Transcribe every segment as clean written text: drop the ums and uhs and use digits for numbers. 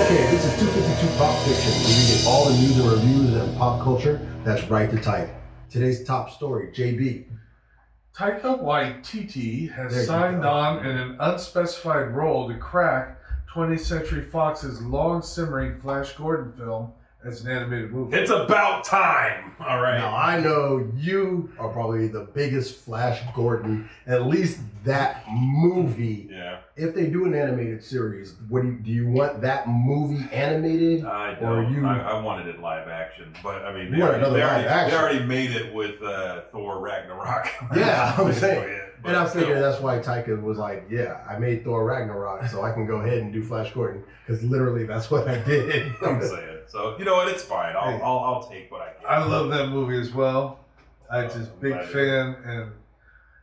Okay, this is 252 Pop Fiction. We get all the news and reviews and pop culture that's right to type. Today's top story, JB. Taika Waititi has signed on in an unspecified role to crack 20th Century Fox's long-simmering Flash Gordon film as an animated movie. It's about time! All right. Now, I know you are probably the biggest Flash Gordon, at least that movie. Yeah. If they do an animated series, do you want that movie animated? I don't. I wanted it live action, but I mean, they already made it with Thor Ragnarok. Yeah, I'm saying. And I figured that's why Taika was like, yeah, I made Thor Ragnarok, so I can go ahead and do Flash Gordon, because literally that's what I did. I'm saying. So, you know what, it's fine. I'll take what I get. I love that movie as well. I'm just big fan, and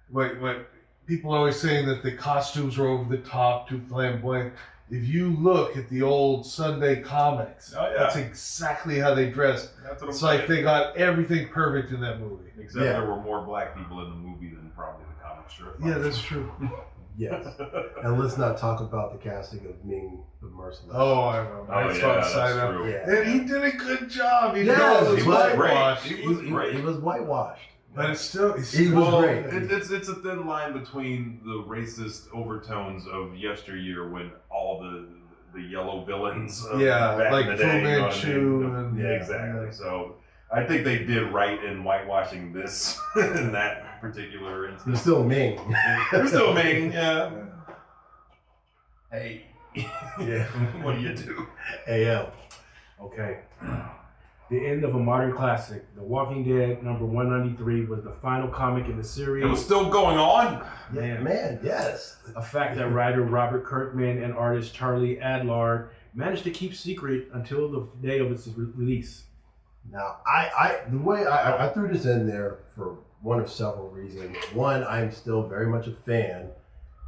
what people are always saying that the costumes are over the top, too flamboyant. If you look at the old Sunday comics, that's exactly how they dressed. It's like they got everything perfect in that movie. Except there were more black people in the movie than probably the comic strip. Yeah, that's true. Yes. And let's not talk about the casting of Ming the Merciless. Oh, I remember. That's true. Yeah. And he did a good job. He was whitewashed. He was whitewashed. But it's still... He was great. It's a thin line between the racist overtones of yesteryear when all the yellow villains of back like in the Fu day. Manchu. Exactly. So I think they did right in whitewashing this in that particular instance. He's still Ming. They're still Ming, yeah. Hey. Yeah. What do you do? AL. Okay. The end of a modern classic. The Walking Dead number 193 was the final comic in the series. It was still going on? Yeah, man, yes. A fact that writer Robert Kirkman and artist Charlie Adlard managed to keep secret until the day of its release. Now, the way I threw this in there for one of several reasons. One, I'm still very much a fan.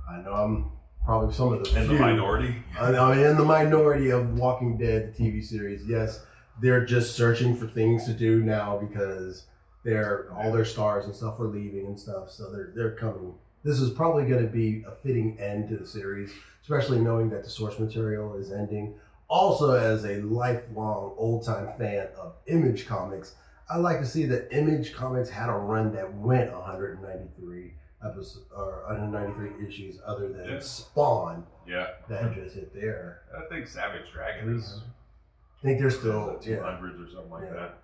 I know I'm probably some of the In the minority? I'm in the minority of Walking Dead, the TV series. Yes, they're just searching for things to do now because all their stars and stuff are leaving and stuff, so they're coming. This is probably going to be a fitting end to the series, especially knowing that the source material is ending. Also, as a lifelong old-time fan of Image Comics, I like to see that Image Comics had a run that went 193 episodes or 193 issues, other than Spawn. Yeah. That just hit there. I think Savage Dragon is. I think they're still 200s or something like that.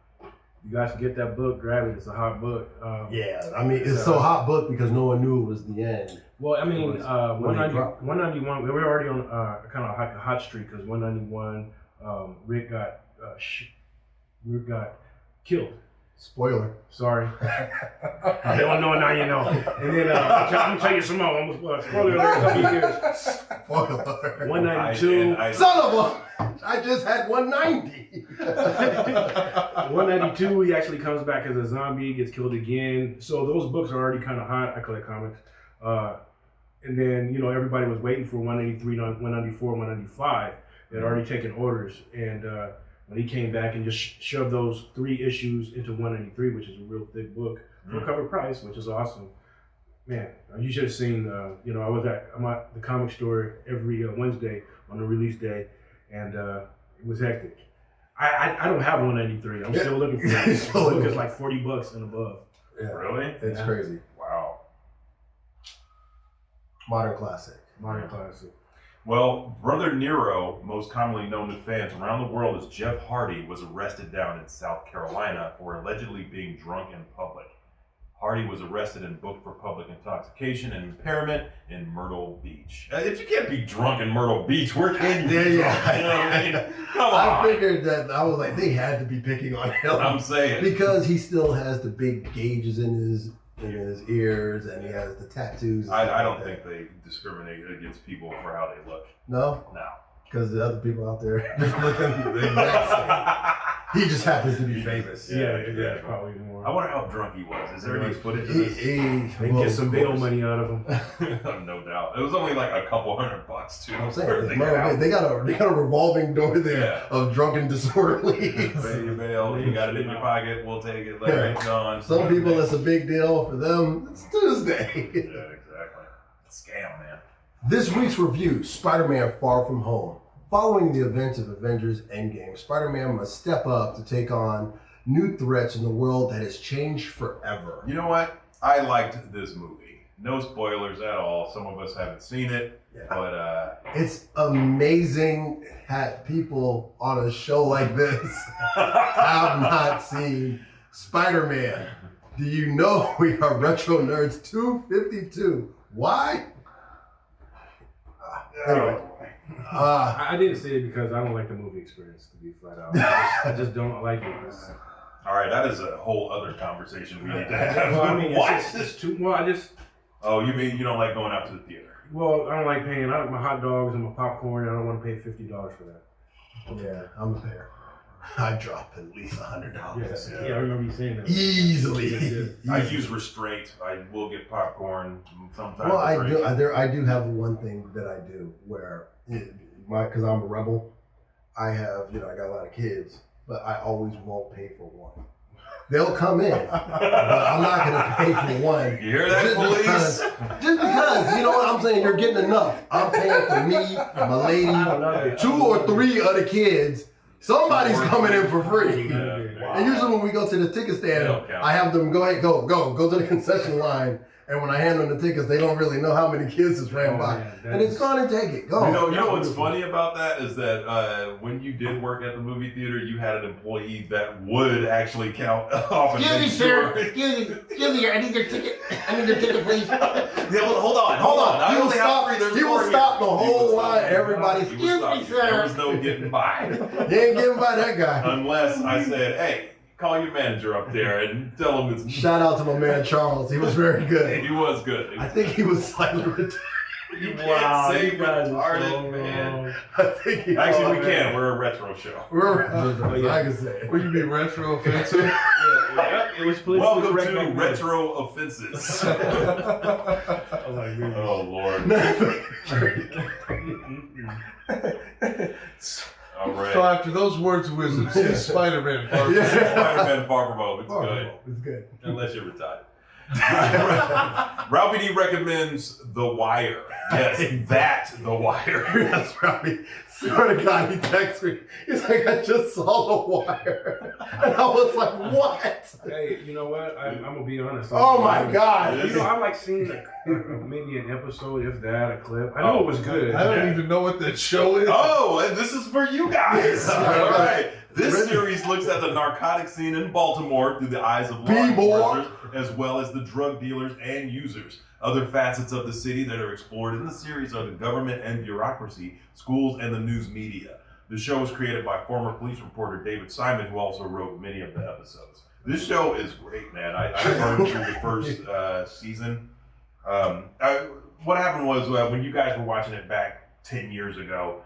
You guys can get that book, grab it. It's a hot book. I mean, it's so hot book because no one knew it was the end. Well, I mean, 191, we were already on kind of like a hot streak because 191, Rick got killed. Spoiler. Sorry. You don't know, now you know. And then I'm going to tell you some more. Spoiler alert, a couple years. Spoiler. 192. Son of a... I just had 190. 192, he actually comes back as a zombie, gets killed again. So those books are already kind of hot. I collect comics. And then, everybody was waiting for 183, 194, 195. They had already taken orders. And when he came back and just shoved those 3 issues into 193, which is a real thick book, for cover price, which is awesome. Man, you should have seen, I'm at the comic store every Wednesday on the release day, and it was hectic. I don't have 193. I'm still looking for it. The book is like $40 and above. Yeah. Really? It's crazy. Wow. Modern classic. Well, Brother Nero, most commonly known to fans around the world as Jeff Hardy, was arrested down in South Carolina for allegedly being drunk in public. Hardy was arrested and booked for public intoxication and impairment in Myrtle Beach. If you can't be drunk in Myrtle Beach, where can you be drunk? You know what I mean? Come on. I figured that, I was like, they had to be picking on him. I'm saying. Because he still has the big gauges in his ears, and he has the tattoos. I don't think they discriminate against people for how they look. No? No. Because the other people out there just looking the exact same. He just happens to be famous. Yeah, probably more. I wonder how drunk he was. Is there any footage of this? They can get some bail money out of him. No doubt. It was only like a couple $100 too. I'm saying, they got a revolving door there of drunken disorderlies. Pay your bail. You got it in your pocket. We'll take it. Later, it's gone. Some people, it's a big deal. For them, it's Tuesday. Yeah, exactly. Scam, man. This week's review: SpiderMan: Far From Home. Following the events of Avengers Endgame, Spider-Man must step up to take on new threats in the world that has changed forever. You know what? I liked this movie. No spoilers at all. Some of us haven't seen it, but it's amazing that people on a show like this have not seen Spider-Man. Do you know we are Retro Nerds 252? Why? Anyway. I didn't say it because I don't like the movie experience, to be flat out. I just don't like it. all right, that is a whole other conversation we need to have. Well, I mean, What? it's too. Well, I just. Oh, you mean you don't like going out to the theater? Well, I don't like paying. I like my hot dogs and my popcorn. I don't want to pay $50 for that. Yeah, I'm a pair. I drop at least $100. Yeah, I remember you saying that. Easily. I use restraint. I will get popcorn sometimes. Well, I do have one thing that I do where, because I'm a rebel, I have, I got a lot of kids, but I always won't pay for one. They'll come in, but I'm not going to pay for one. You hear that, police? Just because, you know what I'm saying? You're getting enough. I'm paying for me, my lady, 2 or 3 other kids. Somebody's coming in for free. Yeah. And usually when we go to the ticket stand, Yeah. I have them go to the concession line. And when I hand them the tickets, they don't really know how many kids has ran by. Man, And it's gone and take it. Go. You know what's funny about that is that when you did work at the movie theater, you had an employee that would actually count off. Excuse me, sir. Excuse me. I need your ticket. Please. Yeah, well, hold on. I only have 3. There's He will more stop here. the He will whole stop line. you. Everybody, He will excuse stop me, you. sir. There was no getting by. You ain't getting by that guy. Unless I said, hey, call your manager up there and tell him it's... Shout out to my man Charles. He was very good. He was good. I think he was slightly retarded. You can't say you guys are retarded, so man. wrong. I think he Actually, we can. We're a retro show. I can say it. Would you be retro offensive? Yeah, it was politically Welcome correct to back then. Retro Offenses. Oh my goodness. Oh, Lord. All right. So after those words of wisdom, see Spider-Man. Spider-Man Far From Home. It's good. It's good. Unless you're retired. Ralphie D recommends The Wire. Yes, The Wire. That's right. Swear to God, he texted me. He's like, I just saw The Wire. And I was like, what? Hey, you know what? I'm gonna be honest. Oh my God. You know, I like seeing maybe an episode, if that, a clip. I know it was good. I don't even know what that show is. Oh, and this is for you guys. All right. This series looks at the narcotic scene in Baltimore through the eyes of law enforcers, as well as the drug dealers and users. Other facets of the city that are explored in the series are the government and bureaucracy, schools, and the news media. The show was created by former police reporter David Simon, who also wrote many of the episodes. This show is great, man. I burned through the first season. What happened was when you guys were watching it back 10 years ago,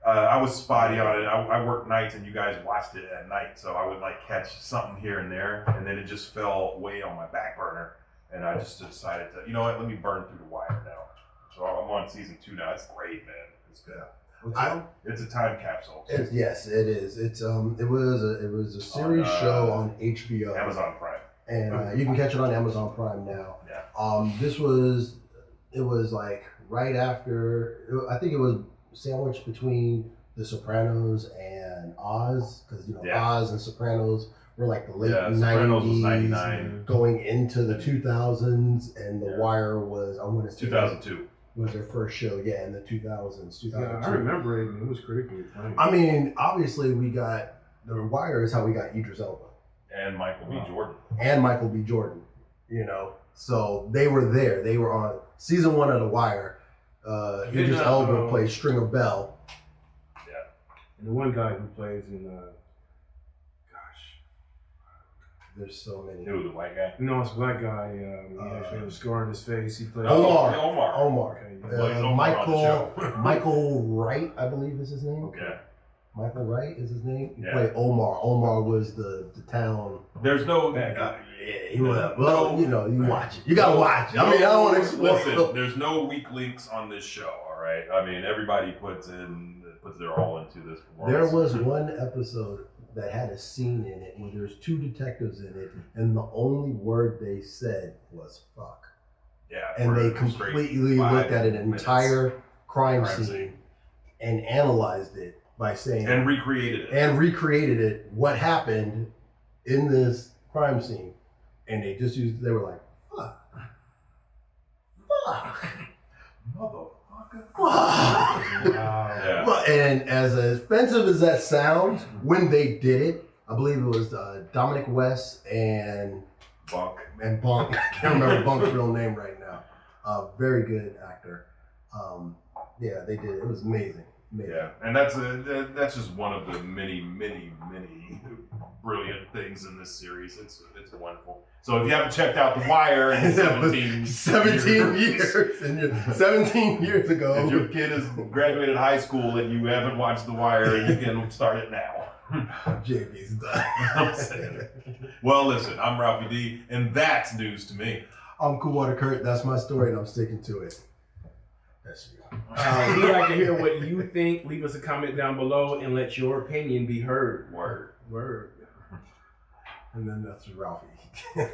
I was spotty on it. I worked nights and you guys watched it at night. So I would catch something here and there. And then it just fell way on my back burner. And I just decided to, you know what, let me burn through The Wire now. So I'm on season 2 now. It's great, man. It's good. It's a time capsule. Yes, it is. It was a series show on HBO. Amazon Prime. And you can catch it on Amazon Prime now. Yeah. It was like right after, I think it was sandwiched between The Sopranos and Oz, because Oz and Sopranos were like the late Sopranos was 90s, 99. going into the 2000s, and The Wire was, I want to say 2002. was their first show, in the 2000s, 2002. Yeah, I remember it, and it was critically acclaimed. I mean, obviously we got, The Wire is how we got Idris Elba. And Michael B. Jordan. And Michael B. Jordan, So they were there. They were on season 1 of The Wire. Idris Elba plays Stringer Bell. Yeah. And the one guy who plays in, there's so many. Who, the white guy? no, it's a black guy. He actually had a scar on his face. He played. Omar. Okay, plays Omar on the show. Michael Wright, I believe is his name. Okay. Michael Wright is his name. He Yeah. played Omar. Omar was the town. There's no... He was. Well, you watch it. You gotta watch it. I mean, I don't want to explain. Listen, there's no weak links on this show, all right? I mean, everybody puts their all into this performance. There was one episode that had a scene in it where there's 2 detectives in it, and the only word they said was fuck. Yeah. And they completely looked at an entire crime scene and analyzed it by saying and recreated it. What happened in this crime scene, and they were like, fuck, Motherfucker. fuck. Wow. Well, and as offensive as that sounds, when they did it, I believe it was Dominic West and Bunk. Bunk. I can't remember Bunk's real name right now. Very good actor. Yeah, they did. It was amazing. Yeah, and that's just one of the many brilliant things in this series. It's wonderful. So if you haven't checked out The Wire in 17 years ago, if your kid has graduated high school and you haven't watched The Wire, you can start it now. JB's done. I'm saying. Well, listen, I'm Ralphie D, and that's news to me. I'm Coolwater Kurt. That's my story, and I'm sticking to it. That's you. We'd like to hear what you think. Leave us a comment down below and let your opinion be heard. Word. And then that's Ralphie.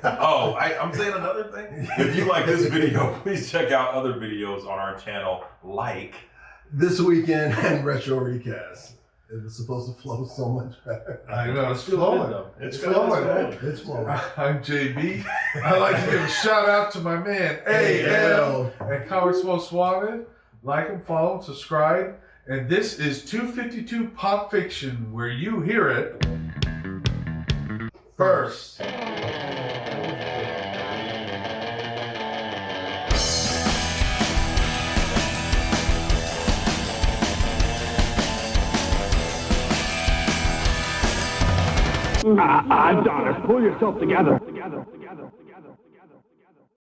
Oh, I'm saying another thing. If you like this video, please check out other videos on our channel, like This Weekend and Retro Recast. It was supposed to flow so much better. I know, it's flowing. It's flowing. It's flowing. I'm JB. I'd like to give a shout out to my man AL and Cowards Most Wanted. Like him, follow him, subscribe. And this is 252 Pop Fiction, where you hear it first. Donna, pull yourself together.